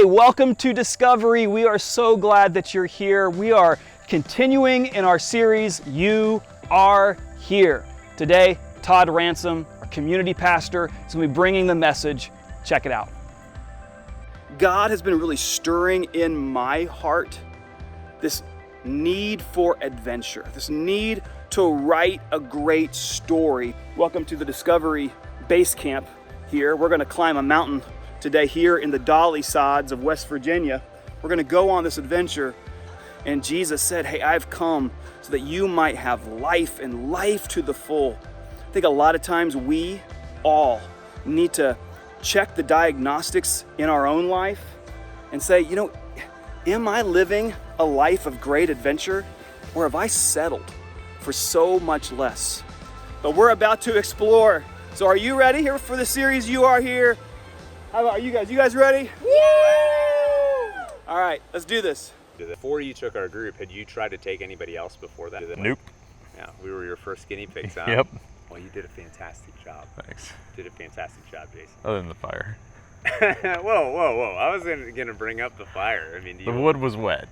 Hey, welcome to Discovery. We are so glad that you're here. We are continuing in our series, You Are Here. Today, Todd Ransom, our community pastor, is going to be bringing the message. Check it out. God has been really stirring in my heart this need for adventure, this need to write a great story. Welcome to the Discovery Base Camp here. We're going to climb a mountain today here in the Dolly sods of West Virginia. We're going to go on this adventure, and Jesus said, hey, I've come so that you might have life and life to the full. I think a lot of times we all need to check the diagnostics in our own life and say, you know, am I living a life of great adventure, or have I settled for so much less? But we're about to explore. So are you ready here for the series You Are Here? How about you guys? You guys ready? Woo! All right, let's do this. Before you took our group, had you tried to take anybody else before that? Nope. Yeah, we were your first guinea pigs, huh? Yep. Well, you did a fantastic job. Thanks. Did a fantastic job, Jason. Other than the fire. Whoa. I was gonna bring up the fire. I mean, The wood was wet.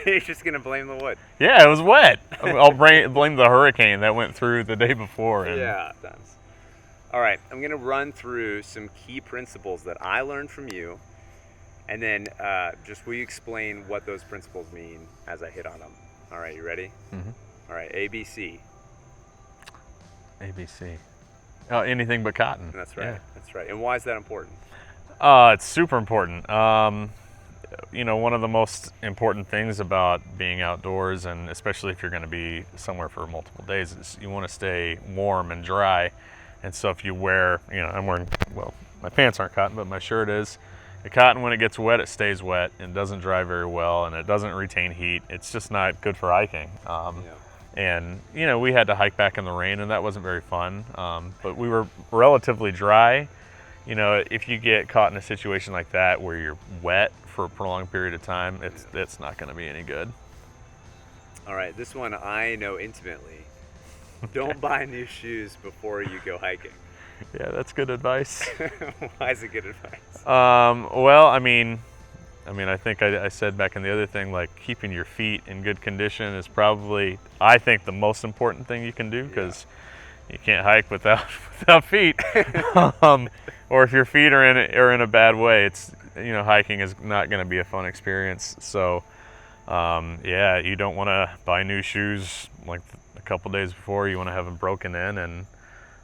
You're just gonna blame the wood. Yeah, it was wet. I'll blame the hurricane that went through the day before. And Yeah, thanks. All right, I'm gonna run through some key principles that I learned from you, and then will you explain what those principles mean as I hit on them? All right, you ready? Mm-hmm. All right, ABC. ABC. Oh, anything but cotton. That's right. Yeah. That's right. And why is that important? It's super important. You know, one of the most important things about being outdoors, and especially if you're going to be somewhere for multiple days, is you want to stay warm and dry. And so if you wear, you know, my pants aren't cotton, but my shirt is. The cotton, when it gets wet, it stays wet and doesn't dry very well, and it doesn't retain heat. It's just not good for hiking. And, you know, we had to hike back in the rain, and that wasn't very fun. But we were relatively dry. You know, if you get caught in a situation like that where you're wet for a prolonged period of time, it's not going to be any good. All right, this one I know intimately. Don't buy new shoes before you go hiking. Yeah, that's good advice. Why is it good advice? Well, I mean, I think I said back in the other thing, like keeping your feet in good condition is probably, I think, the most important thing you can do, because you can't hike without feet. Or if your feet are in a bad way, it's, you know, hiking is not going to be a fun experience. So, yeah, you don't want to buy new shoes like a couple days before. You want to have them broken in. And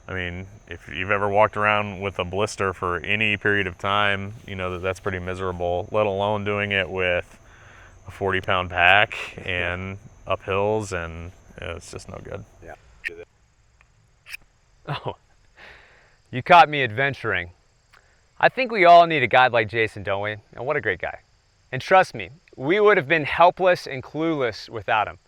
I mean, if you've ever walked around with a blister for any period of time, you know that's pretty miserable, let alone doing it with a 40-pound pack and up hills, and it's just no good. Yeah. Oh, you caught me adventuring. I think we all need a guide like Jason, don't we? And what a great guy. And trust me, we would have been helpless and clueless without him.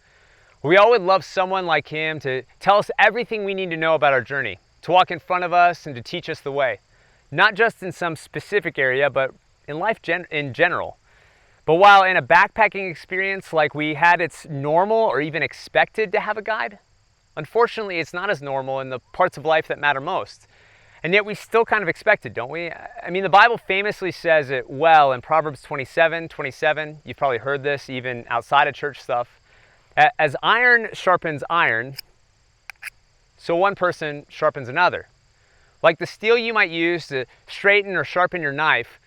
We all would love someone like him to tell us everything we need to know about our journey, to walk in front of us and to teach us the way. Not just in some specific area, but in life in general. But while in a backpacking experience like we had, it's normal or even expected to have a guide, unfortunately it's not as normal in the parts of life that matter most. And yet we still kind of expect it, don't we? I mean, the Bible famously says it well in Proverbs 27:27. You've probably heard this even outside of church stuff. As iron sharpens iron, so one person sharpens another. Like the steel you might use to straighten or sharpen your knife,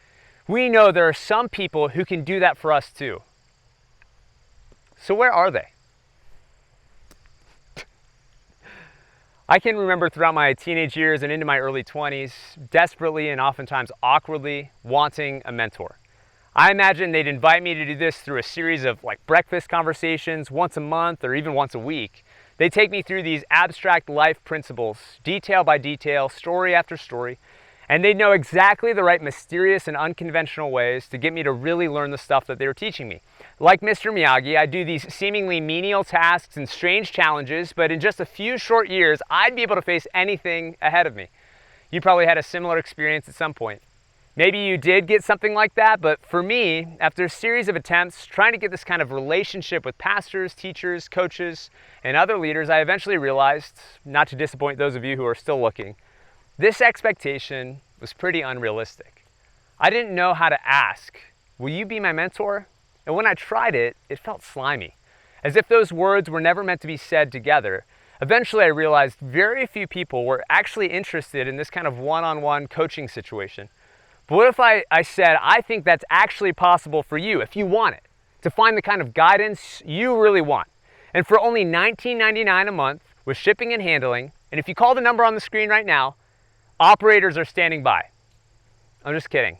we know there are some people who can do that for us too. So where are they? I can remember throughout my teenage years and into my early 20s, desperately and oftentimes awkwardly wanting a mentor. I imagine they'd invite me to do this through a series of like breakfast conversations once a month or even once a week. They take me through these abstract life principles, detail by detail, story after story, and they know exactly the right mysterious and unconventional ways to get me to really learn the stuff that they were teaching me. Like Mr. Miyagi, I do these seemingly menial tasks and strange challenges, but in just a few short years, I'd be able to face anything ahead of me. You probably had a similar experience at some point. Maybe you did get something like that, but for me, after a series of attempts trying to get this kind of relationship with pastors, teachers, coaches, and other leaders, I eventually realized, not to disappoint those of you who are still looking, this expectation was pretty unrealistic. I didn't know how to ask will you be my mentor? And when I tried it, it felt slimy, as if those words were never meant to be said together. Eventually, I realized very few people were actually interested in this kind of one-on-one coaching situation. But what if I said, I think that's actually possible for you, if you want it, to find the kind of guidance you really want. And for only $19.99 a month with shipping and handling, and if you call the number on the screen right now, operators are standing by. I'm just kidding.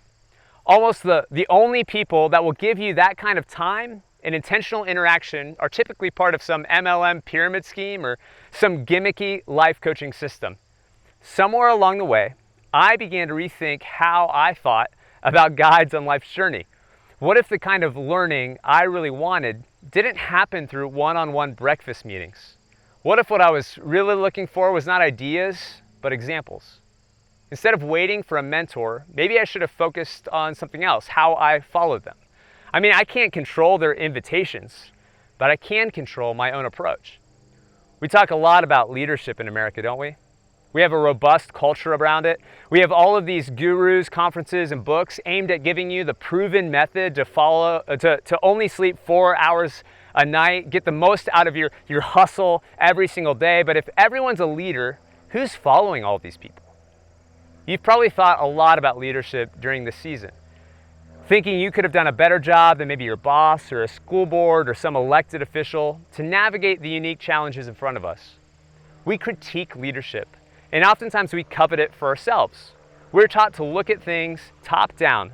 Almost the only people that will give you that kind of time and intentional interaction are typically part of some MLM pyramid scheme or some gimmicky life coaching system. Somewhere along the way, I began to rethink how I thought about guides on life's journey. What if the kind of learning I really wanted didn't happen through one-on-one breakfast meetings? What if what I was really looking for was not ideas, but examples? Instead of waiting for a mentor, maybe I should have focused on something else, how I followed them. I mean, I can't control their invitations, but I can control my own approach. We talk a lot about leadership in America, don't we? We have a robust culture around it. We have all of these gurus, conferences, and books aimed at giving you the proven method to follow, to only sleep 4 hours a night, get the most out of your hustle every single day. But if everyone's a leader, who's following all of these people? You've probably thought a lot about leadership during this season, thinking you could have done a better job than maybe your boss or a school board or some elected official to navigate the unique challenges in front of us. We critique leadership, and oftentimes we covet it for ourselves. We're taught to look at things top down,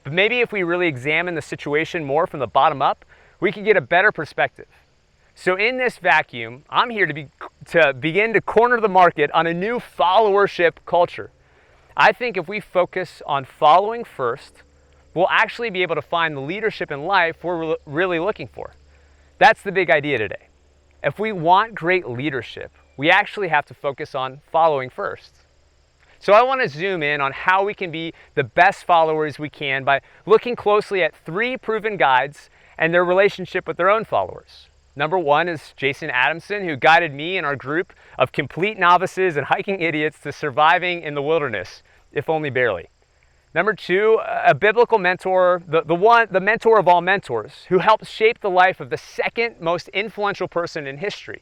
but maybe if we really examine the situation more from the bottom up, we could get a better perspective. So in this vacuum, I'm here to begin to corner the market on a new followership culture. I think if we focus on following first, we'll actually be able to find the leadership in life we're really looking for. That's the big idea today. If we want great leadership, we actually have to focus on following first. So I want to zoom in on how we can be the best followers we can by looking closely at 3 proven guides and their relationship with their own followers. Number 1 is Jason Adamson, who guided me and our group of complete novices and hiking idiots to surviving in the wilderness, if only barely. Number 2, a biblical mentor, the mentor of all mentors, who helped shape the life of the second most influential person in history.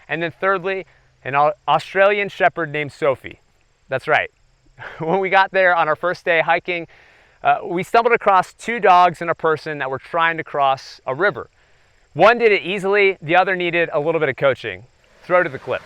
And then thirdly, an Australian shepherd named Sophie. That's right. When we got there on our first day hiking, we stumbled across 2 dogs and a person that were trying to cross a river. One did it easily, the other needed a little bit of coaching. Throw to the clip.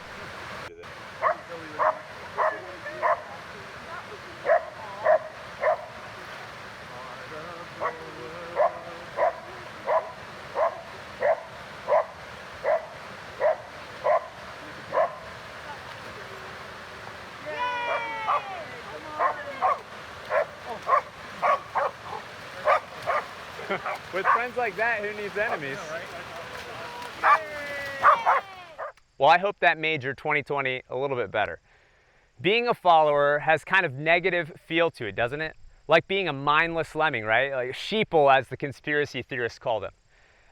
With friends like that, who needs enemies? Well, I hope that made your 2020 a little bit better. Being a follower has kind of negative feel to it, doesn't it? Like being a mindless lemming, right? Like sheeple, as the conspiracy theorists call them.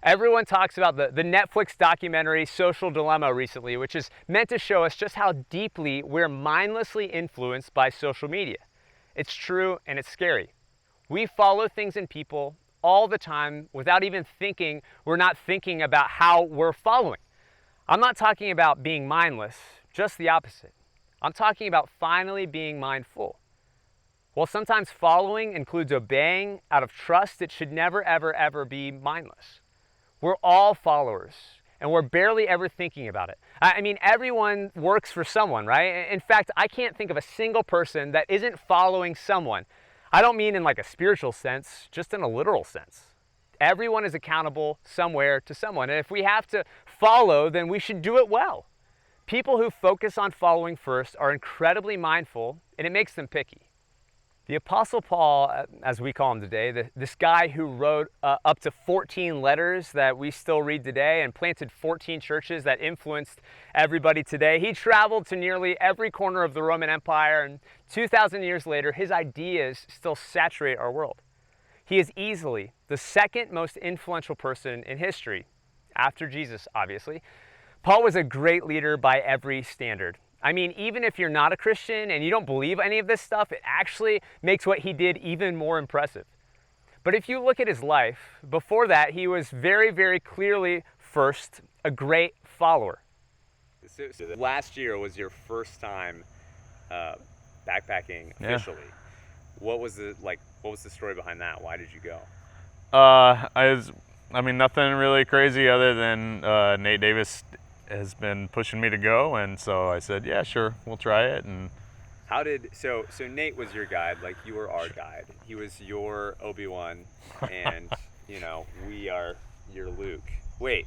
Everyone talks about the Netflix documentary Social Dilemma recently, which is meant to show us just how deeply we're mindlessly influenced by social media. It's true and it's scary. We follow things and people all the time without even thinking. We're not thinking about how we're following. I'm not talking about being mindless, just the opposite. I'm talking about finally being mindful. While sometimes following includes obeying out of trust, it should never, ever, ever be mindless. We're all followers, and we're barely ever thinking about it. I mean, everyone works for someone, right? In fact, I can't think of a single person that isn't following someone. I don't mean in like a spiritual sense, just in a literal sense. Everyone is accountable somewhere to someone. And if we have to follow, then we should do it well. People who focus on following first are incredibly mindful, and it makes them picky. The Apostle Paul, as we call him today, this guy who wrote up to 14 letters that we still read today and planted 14 churches that influenced everybody today, he traveled to nearly every corner of the Roman Empire, and 2,000 years later, his ideas still saturate our world. He is easily the second most influential person in history, after Jesus, obviously. Paul was a great leader by every standard. I mean, even if you're not a Christian and you don't believe any of this stuff, it actually makes what he did even more impressive. But if you look at his life, before that, he was very, very clearly, first, a great follower. So last year was your first time backpacking officially. Yeah. What was the story behind that? Why did you go? I mean, nothing really crazy other than Nate Davis has been pushing me to go, and so I said, yeah, sure, we'll try it. And So Nate was your guide, like you were our guide. He was your Obi-Wan, and we are your Luke. Wait,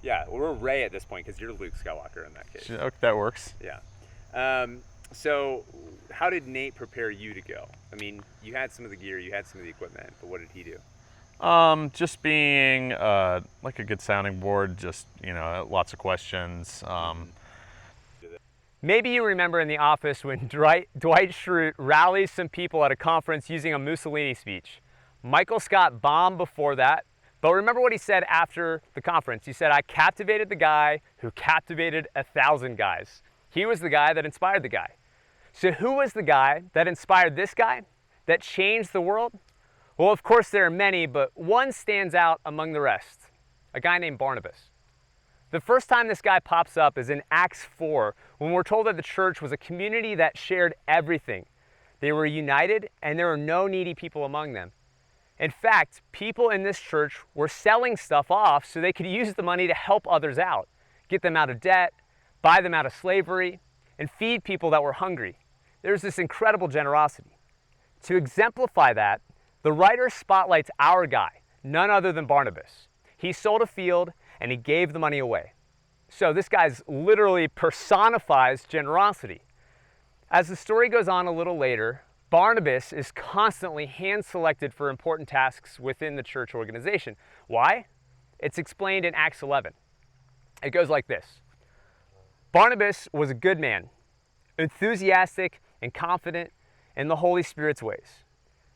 yeah, we're Rey at this point because you're Luke Skywalker in that case. okay, that works. Yeah. So how did Nate prepare you to go? I mean, you had some of the gear, you had some of the equipment, but what did he do? Just being like a good sounding board, just lots of questions. Maybe you remember in The Office when Dwight Schrute rallies some people at a conference using a Mussolini speech. Michael Scott bombed before that, but remember what he said after the conference. He said, I captivated the guy who captivated 1,000 guys. He was the guy that inspired the guy. So who was the guy that inspired this guy, that changed the world? Well, of course there are many, but one stands out among the rest, a guy named Barnabas. The first time this guy pops up is in Acts 4, when we're told that the church was a community that shared everything. They were united, and there were no needy people among them. In fact, people in this church were selling stuff off so they could use the money to help others out, get them out of debt, buy them out of slavery, and feed people that were hungry. There's this incredible generosity. To exemplify that, the writer spotlights our guy, none other than Barnabas. He sold a field and he gave the money away. So this guy's literally personifies generosity. As the story goes on a little later, Barnabas is constantly hand-selected for important tasks within the church organization. Why? It's explained in Acts 11. It goes like this. Barnabas was a good man, enthusiastic and confident in the Holy Spirit's ways.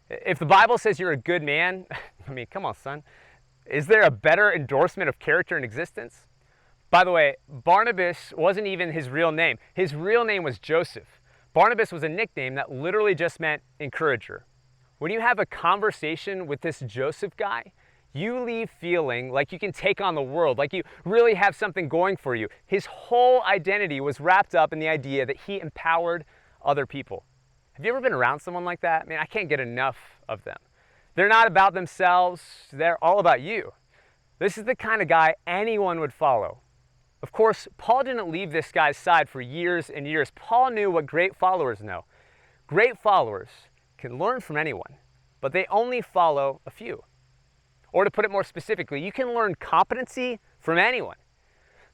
If the Bible says you're a good man, I mean, come on, son. Is there a better endorsement of character in existence? By the way, Barnabas wasn't even his real name. His real name was Joseph. Barnabas was a nickname that literally just meant encourager. When you have a conversation with this Joseph guy, you leave feeling like you can take on the world, like you really have something going for you. His whole identity was wrapped up in the idea that he empowered other people. Have you ever been around someone like that? I mean, I can't get enough of them. They're not about themselves, they're all about you. This is the kind of guy anyone would follow. Of course, Paul didn't leave this guy's side for years and years. Paul knew what great followers know. Great followers can learn from anyone, but they only follow a few. Or to put it more specifically, you can learn competency from anyone,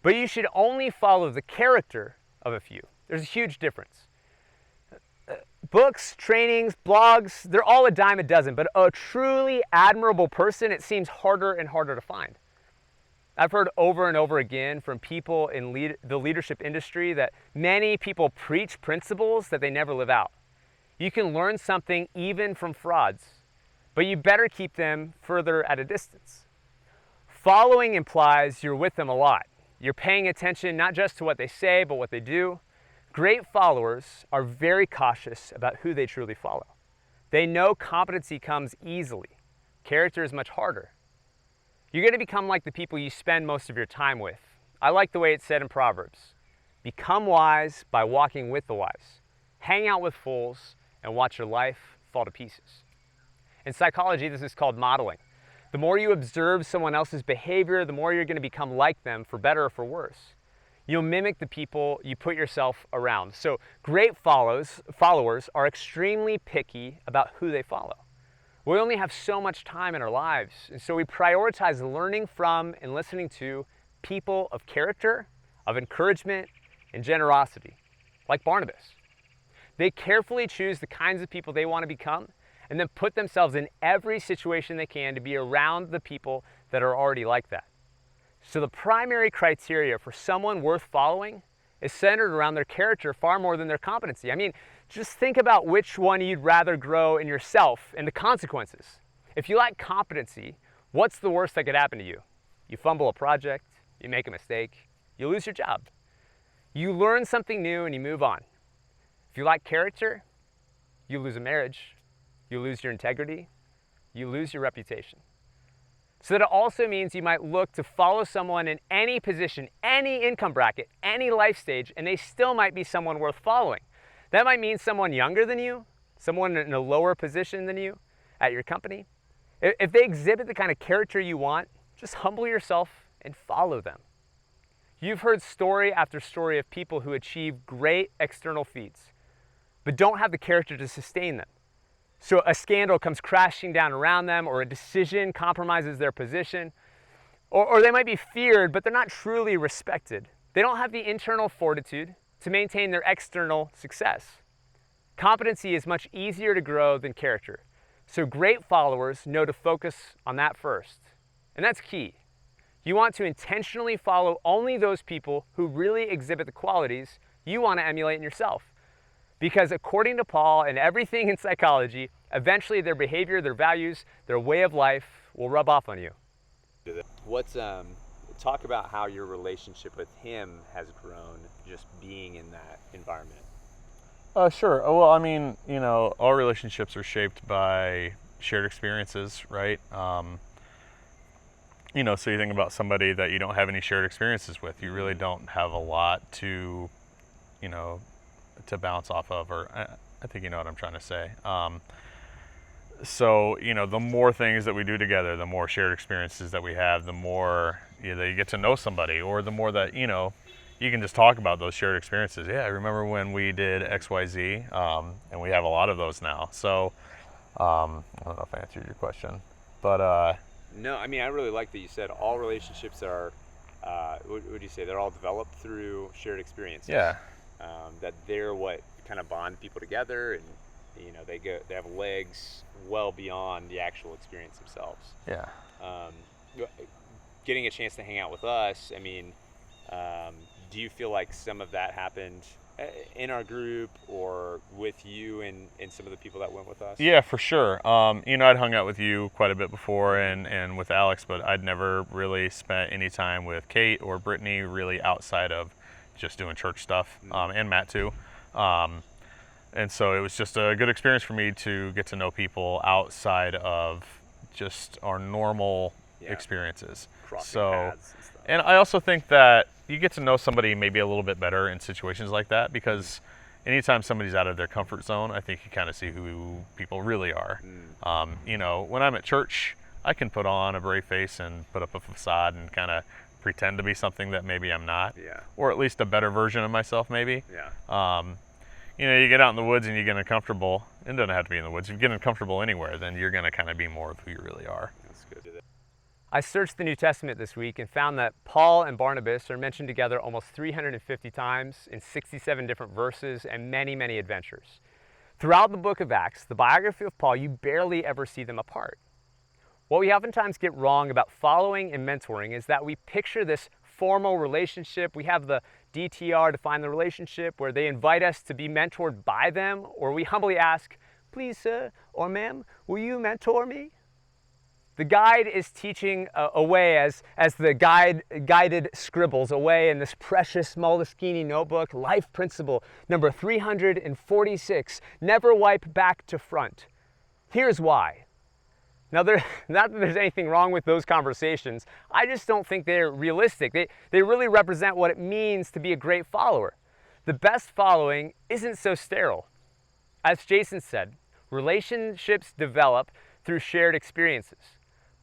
but you should only follow the character of a few. There's a huge difference. Books, trainings, blogs, they're all a dime a dozen, but a truly admirable person, it seems harder and harder to find. I've heard over and over again from people in the leadership industry that many people preach principles that they never live out. You can learn something even from frauds, but you better keep them further at a distance. Following implies you're with them a lot. You're paying attention not just to what they say, but what they do. Great followers are very cautious about who they truly follow. They know competency comes easily. Character is much harder. You're going to become like the people you spend most of your time with. I like the way it's said in Proverbs. Become wise by walking with the wise. Hang out with fools and watch your life fall to pieces. In psychology, this is called modeling. The more you observe someone else's behavior, the more you're going to become like them, for better or for worse. You'll mimic the people you put yourself around. So great followers are extremely picky about who they follow. We only have so much time in our lives, and so we prioritize learning from and listening to people of character, of encouragement, and generosity, like Barnabas. They carefully choose the kinds of people they want to become, and then put themselves in every situation they can to be around the people that are already like that. So the primary criteria for someone worth following is centered around their character far more than their competency. I mean, just think about which one you'd rather grow in yourself and the consequences. If you lack competency, what's the worst that could happen to you? You fumble a project, you make a mistake, you lose your job. You learn something new and you move on. If you lack character, you lose a marriage, you lose your integrity, you lose your reputation. So that also means you might look to follow someone in any position, any income bracket, any life stage, and they still might be someone worth following. That might mean someone younger than you, someone in a lower position than you at your company. If they exhibit the kind of character you want, just humble yourself and follow them. You've heard story after story of people who achieve great external feats, but don't have the character to sustain them. So a scandal comes crashing down around them, or a decision compromises their position, or they might be feared, but they're not truly respected. They don't have the internal fortitude to maintain their external success. Competency is much easier to grow than character. So great followers know to focus on that first. And that's key. You want to intentionally follow only those people who really exhibit the qualities you want to emulate in yourself. Because according to Paul and everything in psychology, eventually their behavior, their values, their way of life will rub off on you. Talk about how your relationship with him has grown just being in that environment. Sure. Well, I mean, all relationships are shaped by shared experiences, right? So you think about somebody that you don't have any shared experiences with, you really don't have a lot to bounce off of, or I think you know what I'm trying to say. So, the more things that we do together, the more shared experiences that we have, the more that you get to know somebody, or the more that, you can just talk about those shared experiences. Yeah, I remember when we did XYZ, and we have a lot of those now. So, I don't know if I answered your question, but... No, I mean, I really like that you said all relationships are, what would you say, they're all developed through shared experiences. Yeah. That they're what kind of bond people together, and they have legs well beyond the actual experience themselves. Yeah. Getting a chance to hang out with us, I mean, do you feel like some of that happened in our group or with you and some of the people that went with us? Yeah, for sure. I'd hung out with you quite a bit before and with Alex, but I'd never really spent any time with Kate or Brittany really outside of just doing church stuff, and Matt too. And so it was just a good experience for me to get to know people outside of just our normal experiences. Crossing paths and stuff. And I also think that you get to know somebody maybe a little bit better in situations like that, because anytime somebody's out of their comfort zone, I think you kind of see who people really are. When I'm at church, I can put on a brave face and put up a facade and kind of pretend to be something that maybe I'm not, or at least a better version of myself maybe. You get out in the woods and you get uncomfortable. It doesn't have to be in the woods. If you get uncomfortable anywhere, then you're going to kind of be more of who you really are. That's good. I searched the New Testament this week and found that Paul and Barnabas are mentioned together almost 350 times in 67 different verses and many, many adventures. Throughout the book of Acts, the biography of Paul, you barely ever see them apart. What we oftentimes get wrong about following and mentoring is that we picture this formal relationship. We have the DTR, define the relationship, where they invite us to be mentored by them, or we humbly ask, please sir or ma'am, will you mentor me? The guide is teaching away as the guided scribbles away in this precious Moleskine notebook, life principle number 346, never wipe back to front. Here's why. Now, not that there's anything wrong with those conversations, I just don't think they're realistic. They really represent what it means to be a great follower. The best following isn't so sterile. As Jason said, relationships develop through shared experiences.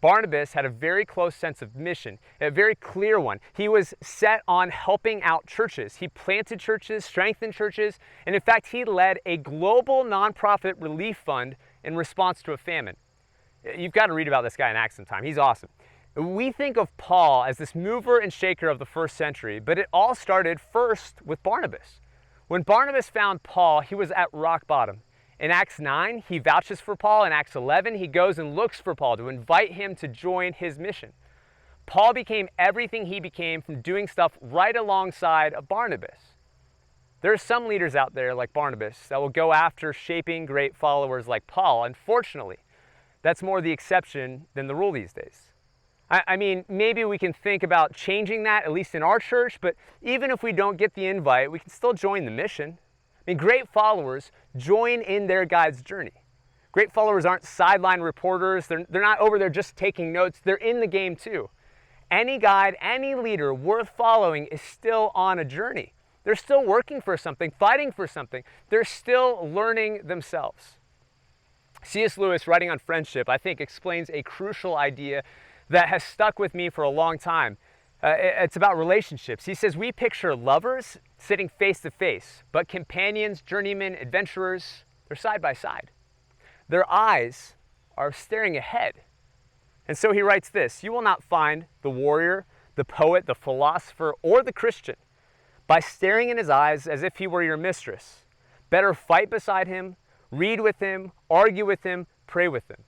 Barnabas had a very close sense of mission, a very clear one. He was set on helping out churches. He planted churches, strengthened churches, and in fact, he led a global nonprofit relief fund in response to a famine. You've got to read about this guy in Acts sometime. He's awesome. We think of Paul as this mover and shaker of the first century, but it all started first with Barnabas. When Barnabas found Paul, he was at rock bottom. In Acts 9, he vouches for Paul. In Acts 11, he goes and looks for Paul to invite him to join his mission. Paul became everything he became from doing stuff right alongside of Barnabas. There are some leaders out there like Barnabas that will go after shaping great followers like Paul. Unfortunately, that's more the exception than the rule these days. I mean, maybe we can think about changing that, at least in our church, but even if we don't get the invite, we can still join the mission. I mean, great followers join in their guide's journey. Great followers aren't sideline reporters. They're not over there just taking notes. They're in the game too. Any guide, any leader worth following is still on a journey. They're still working for something, fighting for something. They're still learning themselves. C.S. Lewis, writing on friendship, I think explains a crucial idea that has stuck with me for a long time. It's about relationships. He says, we picture lovers sitting face to face, but companions, journeymen, adventurers, they're side by side. Their eyes are staring ahead. And so he writes this, you will not find the warrior, the poet, the philosopher, or the Christian by staring in his eyes as if he were your mistress. Better fight beside him, read with him, argue with him, pray with him.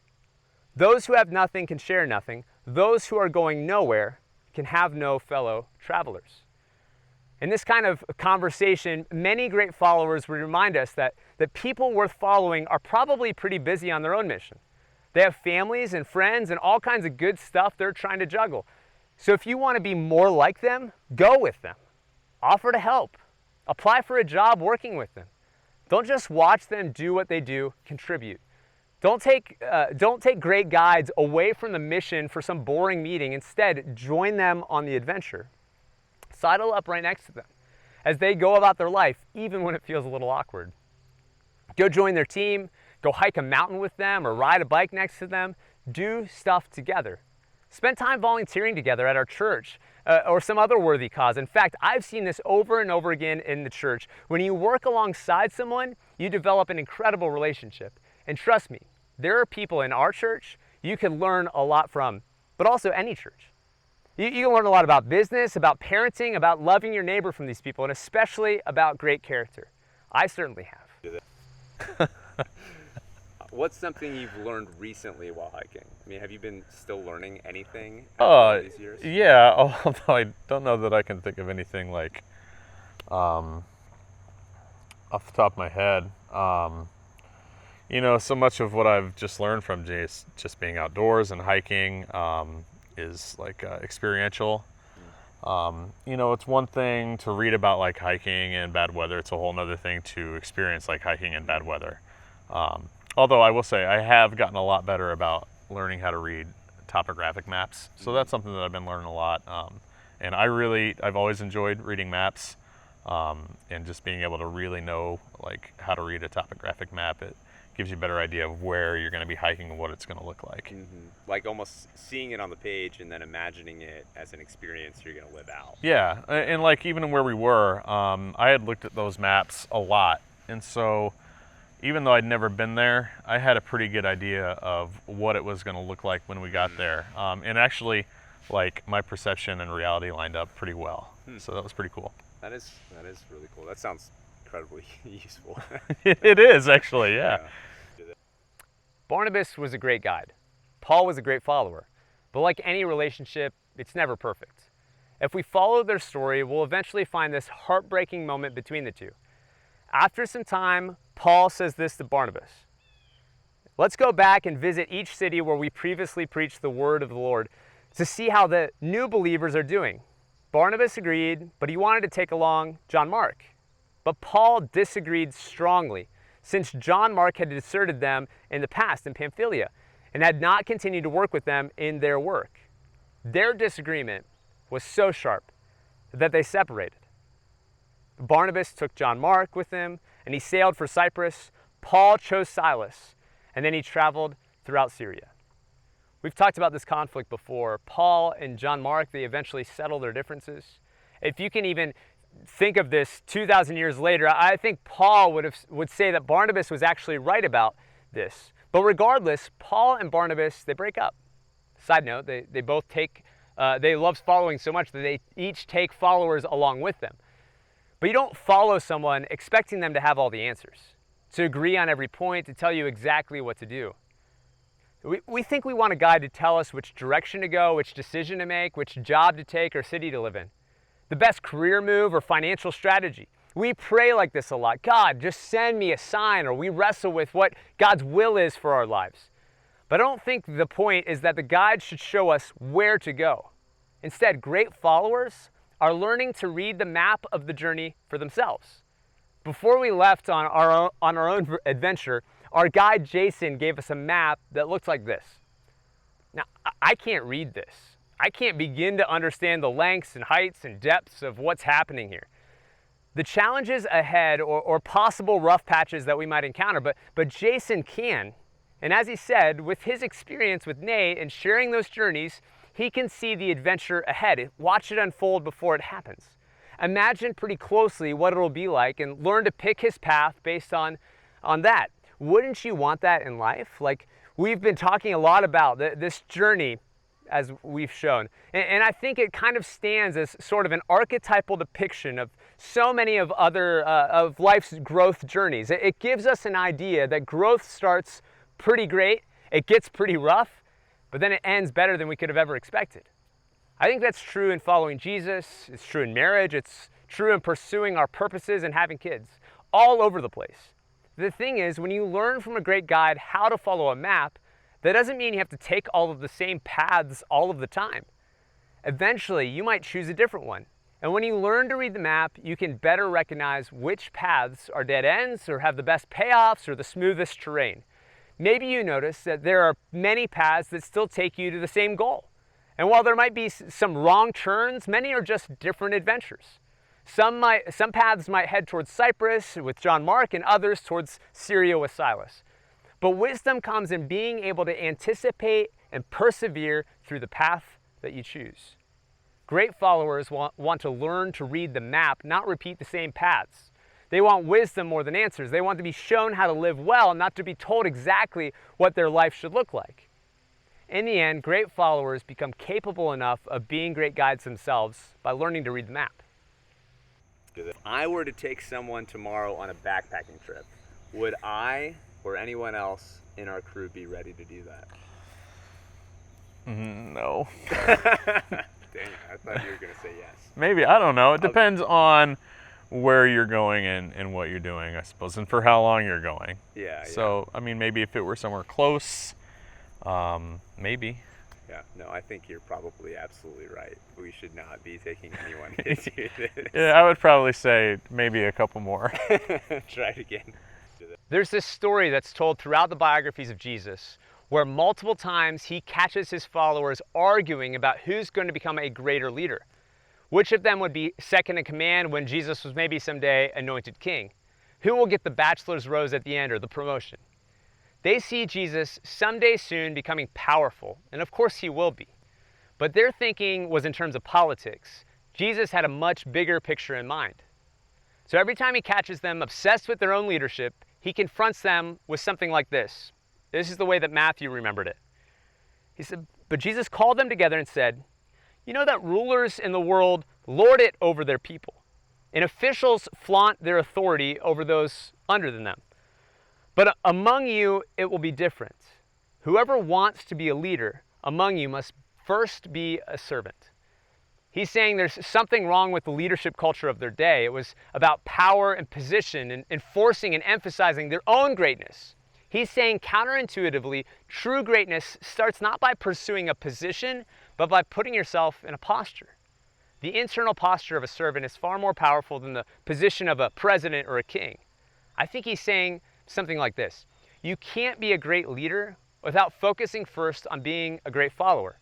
Those who have nothing can share nothing. Those who are going nowhere can have no fellow travelers. In this kind of conversation, many great followers would remind us that people worth following are probably pretty busy on their own mission. They have families and friends and all kinds of good stuff they're trying to juggle. So if you want to be more like them, go with them. Offer to help. Apply for a job working with them. Don't just watch them do what they do, contribute. Don't take great guides away from the mission for some boring meeting. Instead, join them on the adventure. Sidle up right next to them as they go about their life, even when it feels a little awkward. Go join their team, go hike a mountain with them or ride a bike next to them. Do stuff together. Spend time volunteering together at our church or some other worthy cause. In fact, I've seen this over and over again in the church. When you work alongside someone, you develop an incredible relationship. And trust me, there are people in our church you can learn a lot from, but also any church. You can learn a lot about business, about parenting, about loving your neighbor from these people, and especially about great character. I certainly have. What's something you've learned recently while hiking? I mean, have you been still learning anything after these years? Yeah, although I don't know that I can think of anything like off the top of my head. So much of what I've just learned from just being outdoors and hiking is like experiential. It's one thing to read about like hiking in bad weather. It's a whole other thing to experience like hiking in bad weather. Although I will say I have gotten a lot better about learning how to read topographic maps. So that's something that I've been learning a lot. And I've always enjoyed reading maps and just being able to really know like how to read a topographic map. It gives you a better idea of where you're going to be hiking and what it's going to look like. Mm-hmm. Like almost seeing it on the page and then imagining it as an experience you're going to live out. Yeah, and like even where we were, I had looked at those maps a lot. And so even though I'd never been there, I had a pretty good idea of what it was going to look like when we got there. And actually, like my perception and reality lined up pretty well. So that was pretty cool. That is really cool. That sounds incredibly useful. It is actually, yeah. Barnabas was a great guide. Paul was a great follower. But like any relationship, it's never perfect. If we follow their story, we'll eventually find this heartbreaking moment between the two. After some time, Paul says this to Barnabas. Let's go back and visit each city where we previously preached the word of the Lord to see how the new believers are doing. Barnabas agreed, but he wanted to take along John Mark. But Paul disagreed strongly, since John Mark had deserted them in the past in Pamphylia and had not continued to work with them in their work. Their disagreement was so sharp that they separated. Barnabas took John Mark with him, and he sailed for Cyprus. Paul chose Silas, and then he traveled throughout Syria. We've talked about this conflict before. Paul and John Mark, they eventually settled their differences. If you can even think of this 2,000 years later, I think Paul would say that Barnabas was actually right about this. But regardless, Paul and Barnabas, they break up. Side note, they both they love following so much that they each take followers along with them. But you don't follow someone expecting them to have all the answers, to agree on every point, to tell you exactly what to do. We think we want a guide to tell us which direction to go, which decision to make, which job to take, or city to live in. The best career move or financial strategy. We pray like this a lot. God, just send me a sign, or we wrestle with what God's will is for our lives. But I don't think the point is that the guide should show us where to go. Instead, great followers are learning to read the map of the journey for themselves. Before we left on our own adventure, our guide Jason gave us a map that looks like this. Now, I can't read this. I can't begin to understand the lengths and heights and depths of what's happening here. The challenges ahead or possible rough patches that we might encounter, but Jason can. And as he said, with his experience with Nate and sharing those journeys, he can see the adventure ahead, watch it unfold before it happens. Imagine pretty closely what it'll be like and learn to pick his path based on that. Wouldn't you want that in life? Like, we've been talking a lot about this journey as we've shown. And I think it kind of stands as sort of an archetypal depiction of so many of life's growth journeys. It gives us an idea that growth starts pretty great, it gets pretty rough, but then it ends better than we could have ever expected. I think that's true in following Jesus, it's true in marriage, it's true in pursuing our purposes and having kids, all over the place. The thing is, when you learn from a great guide how to follow a map, that doesn't mean you have to take all of the same paths all of the time. Eventually, you might choose a different one. And when you learn to read the map, you can better recognize which paths are dead ends or have the best payoffs or the smoothest terrain. Maybe you notice that there are many paths that still take you to the same goal. And while there might be some wrong turns, many are just different adventures. Some paths might head towards Cyprus with John Mark and others towards Syria with Silas. But wisdom comes in being able to anticipate and persevere through the path that you choose. Great followers want to learn to read the map, not repeat the same paths. They want wisdom more than answers. They want to be shown how to live well, not to be told exactly what their life should look like. In the end, great followers become capable enough of being great guides themselves by learning to read the map. If I were to take someone tomorrow on a backpacking trip, would I or anyone else in our crew be ready to do that? No. Dang, I thought you were going to say yes. Maybe, I don't know. It depends on where you're going and what you're doing, I suppose, and for how long you're going. Yeah. So, I mean, maybe if it were somewhere close, maybe. Yeah, no, I think you're probably absolutely right. We should not be taking anyone into this. Yeah, I would probably say maybe a couple more. Try it again. There's this story that's told throughout the biographies of Jesus where multiple times he catches his followers arguing about who's going to become a greater leader. Which of them would be second in command when Jesus was maybe someday anointed king? Who will get the bachelor's rose at the end or the promotion? They see Jesus someday soon becoming powerful, and of course he will be. But their thinking was in terms of politics. Jesus had a much bigger picture in mind. So every time he catches them obsessed with their own leadership, he confronts them with something like this. This is the way that Matthew remembered it. He said, "But Jesus called them together and said, you know that rulers in the world lord it over their people, and officials flaunt their authority over those under them. But among you, it will be different. Whoever wants to be a leader among you must first be a servant." He's saying there's something wrong with the leadership culture of their day. It was about power and position and enforcing and emphasizing their own greatness. He's saying counterintuitively, true greatness starts not by pursuing a position, but by putting yourself in a posture. The internal posture of a servant is far more powerful than the position of a president or a king. I think he's saying something like this: you can't be a great leader without focusing first on being a great follower.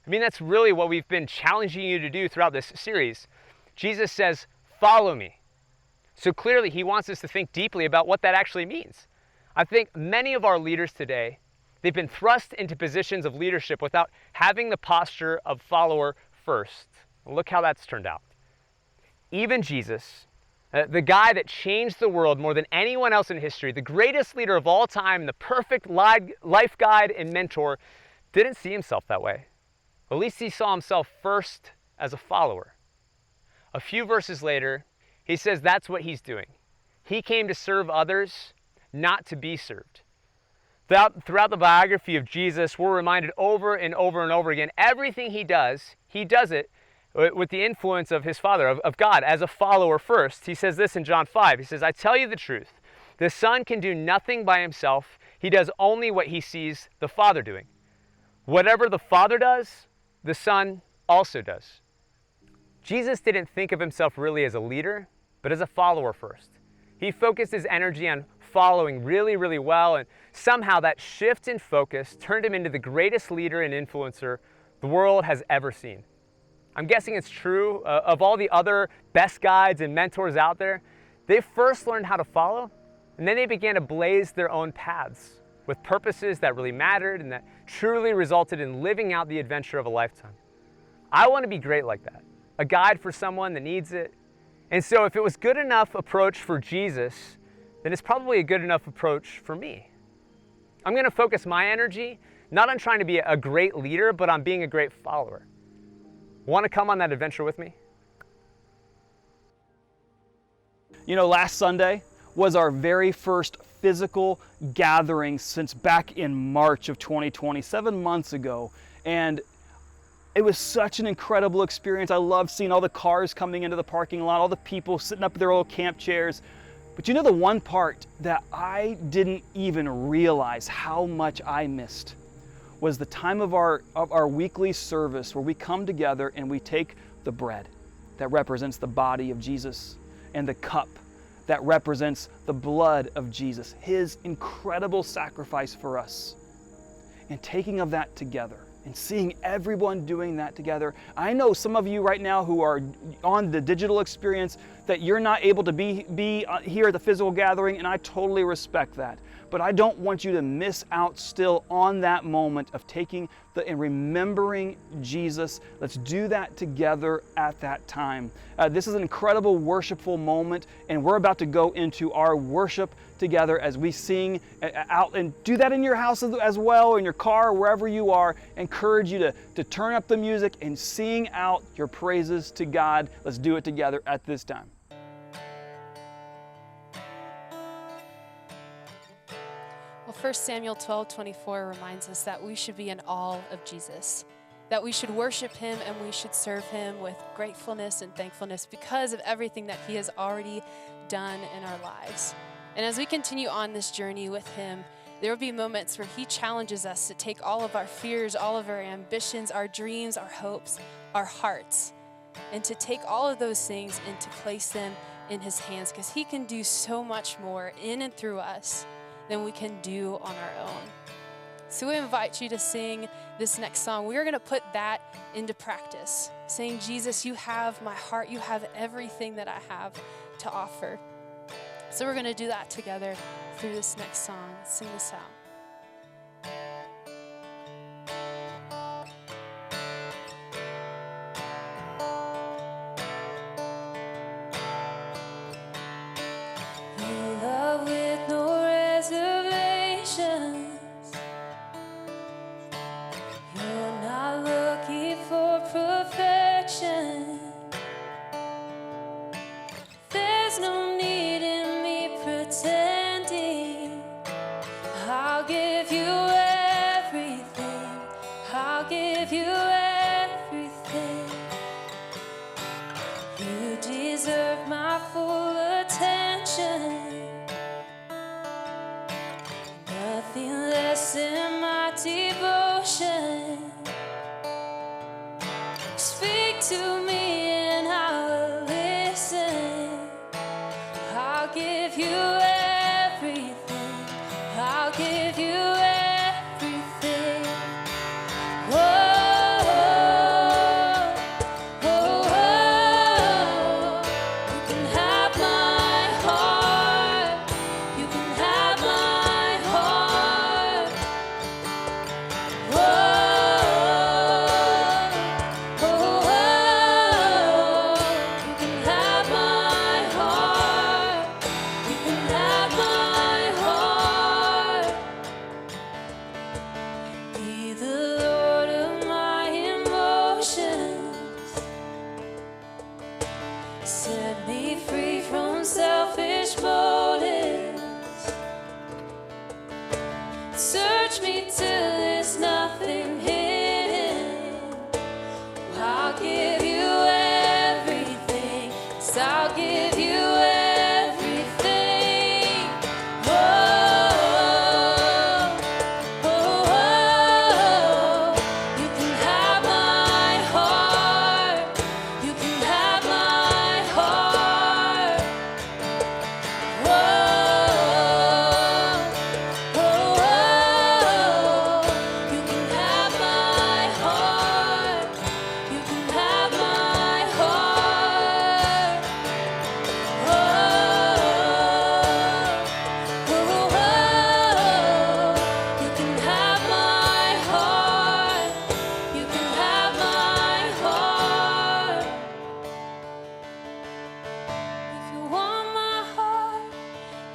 I mean, that's really what we've been challenging you to do throughout this series. Jesus says, follow me. So clearly he wants us to think deeply about what that actually means. I think many of our leaders today, they've been thrust into positions of leadership without having the posture of follower first. Look how that's turned out. Even Jesus, the guy that changed the world more than anyone else in history, the greatest leader of all time, the perfect life guide and mentor, didn't see himself that way. At least he saw himself first as a follower. A few verses later, he says that's what he's doing. He came to serve others, not to be served. Throughout the biography of Jesus, we're reminded over and over and over again, everything he does it with the influence of his Father, of God, as a follower first. He says this in John 5. He says, I tell you the truth, the Son can do nothing by himself. He does only what he sees the Father doing. Whatever the Father does, the Son also does. Jesus didn't think of himself really as a leader, but as a follower first. He focused his energy on following really, really well, and somehow that shift in focus turned him into the greatest leader and influencer the world has ever seen. I'm guessing it's true of all the other best guides and mentors out there. They first learned how to follow, and then they began to blaze their own paths with purposes that really mattered and that truly resulted in living out the adventure of a lifetime. I want to be great like that, a guide for someone that needs it. And so if it was good enough approach for Jesus, then it's probably a good enough approach for me. I'm going to focus my energy not on trying to be a great leader, but on being a great follower. Want to come on that adventure with me? You know, last Sunday was our very first physical gathering since back in March of 2020, 7 months ago. And it was such an incredible experience. I loved seeing all the cars coming into the parking lot, all the people sitting up in their little camp chairs. But you know, the one part that I didn't even realize how much I missed was the time of our weekly service where we come together and we take the bread that represents the body of Jesus and the cup that represents the blood of Jesus, his incredible sacrifice for us. And taking of that together and seeing everyone doing that together. I know some of you right now who are on the digital experience that you're not able to be here at the physical gathering, and I totally respect that. But I don't want you to miss out still on that moment of taking and remembering Jesus. Let's do that together at that time. This is an incredible worshipful moment, and we're about to go into our worship together as we sing out, and do that in your house as well, in your car, wherever you are. I encourage you to turn up the music and sing out your praises to God. Let's do it together at this time. Well, 1 Samuel 12:24 reminds us that we should be in awe of Jesus, that we should worship him and we should serve him with gratefulness and thankfulness because of everything that he has already done in our lives. And as we continue on this journey with him, there will be moments where he challenges us to take all of our fears, all of our ambitions, our dreams, our hopes, our hearts, and to take all of those things and to place them in his hands, because he can do so much more in and through us than we can do on our own. So we invite you to sing this next song. We are going to put that into practice, saying, Jesus, you have my heart. You have everything that I have to offer. So we're going to do that together through this next song. Let's sing this out. Whoa.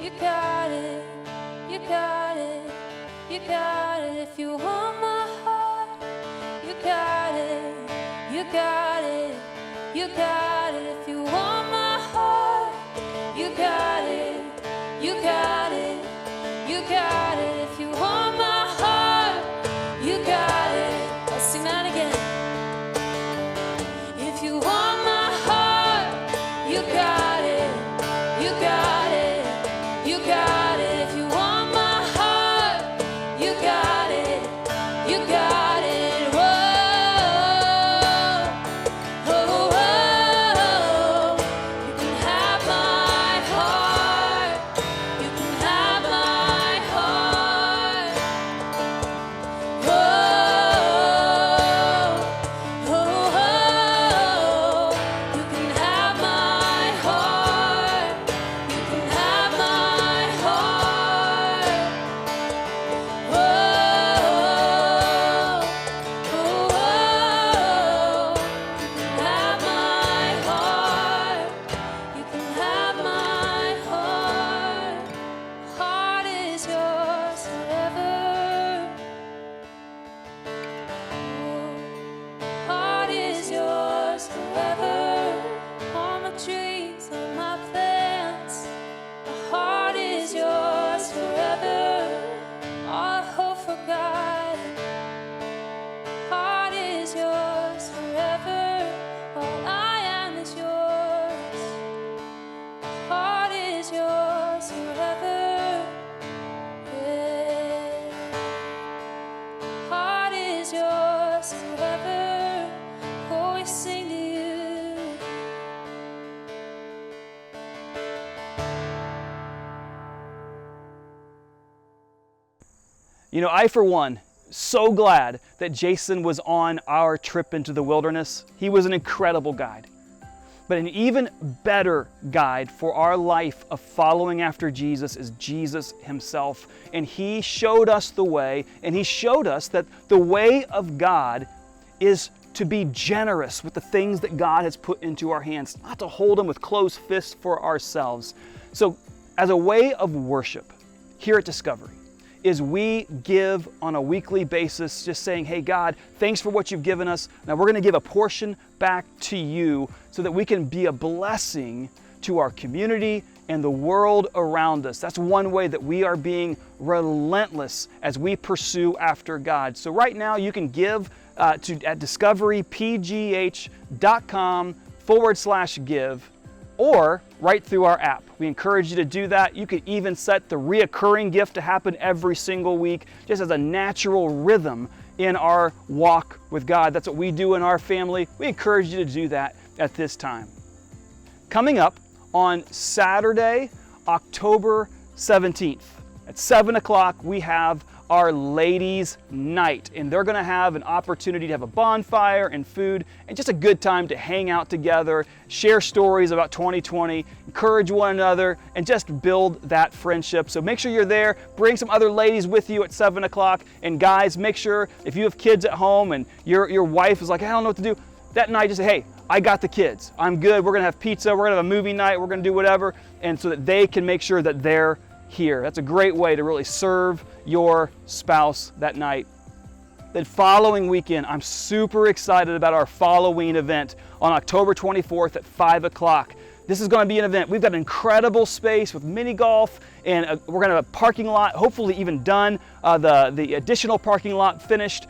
You got it, you got it, you got it. If you want my heart, you got it, you got it, you got it. If you want my heart, you got it, you got it, you got it. If you want my heart, you got it. Let's sing that again. If you want my heart, you got it, you got it, you got it. If you want my heart, you got it, you got it. Whoa, whoa, whoa. You can have my heart, you can have my heart. Whoa, whoa, whoa. You can have my heart, you can have my heart. Whoa, whoa, whoa. You can have my heart, you can have my heart. Heart is yours forever. Heart is yours forever. All my dreams, all my plans. My heart is yours forever. All hope forgotten. Heart is yours forever. All I am is yours. Heart is yours forever. Yeah. Heart is yours forever. Always sing to you. You know, I, for one, so glad that Jason was on our trip into the wilderness. He was an incredible guide. But an even better guide for our life of following after Jesus is Jesus himself. And he showed us the way, and he showed us that the way of God is to be generous with the things that God has put into our hands, not to hold them with closed fists for ourselves. So, as a way of worship here at Discovery, is we give on a weekly basis, just saying, hey God, thanks for what you've given us. Now we're going to give a portion back to you so that we can be a blessing to our community and the world around us. That's one way that we are being relentless as we pursue after God. So right now you can give at discoverypgh.com/give, or right through our app. We encourage you to do that. You can even set the reoccurring gift to happen every single week, just as a natural rhythm in our walk with God. That's what we do in our family. We encourage you to do that at this time. Coming up on Saturday, October 17th, at 7 o'clock, we have our ladies' night, and they're going to have an opportunity to have a bonfire and food and just a good time to hang out together, share stories about 2020, encourage one another, and just build that friendship. So make sure you're there. Bring some other ladies with you at 7 o'clock. And guys, make sure if you have kids at home and your wife is like, I don't know what to do, that night just say, hey, I got the kids. I'm good. We're going to have pizza. We're going to have a movie night. We're going to do whatever. And so that they can make sure that they're here. That's a great way to really serve your spouse that night. The following weekend, I'm super excited about our Halloween event on October 24th at 5 o'clock. This is going to be an event. We've got an incredible space with mini golf, and we're going to have a parking lot, hopefully even done, the additional parking lot finished.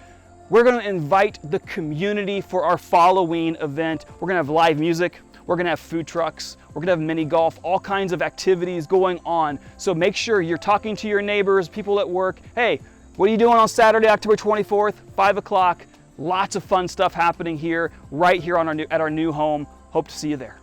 We're going to invite the community for our Halloween event. We're going to have live music. We're going to have food trucks. We're going to have mini golf, all kinds of activities going on. So make sure you're talking to your neighbors, people at work. Hey, what are you doing on Saturday, October 24th, 5 o'clock? Lots of fun stuff happening here, right here on at our new home. Hope to see you there.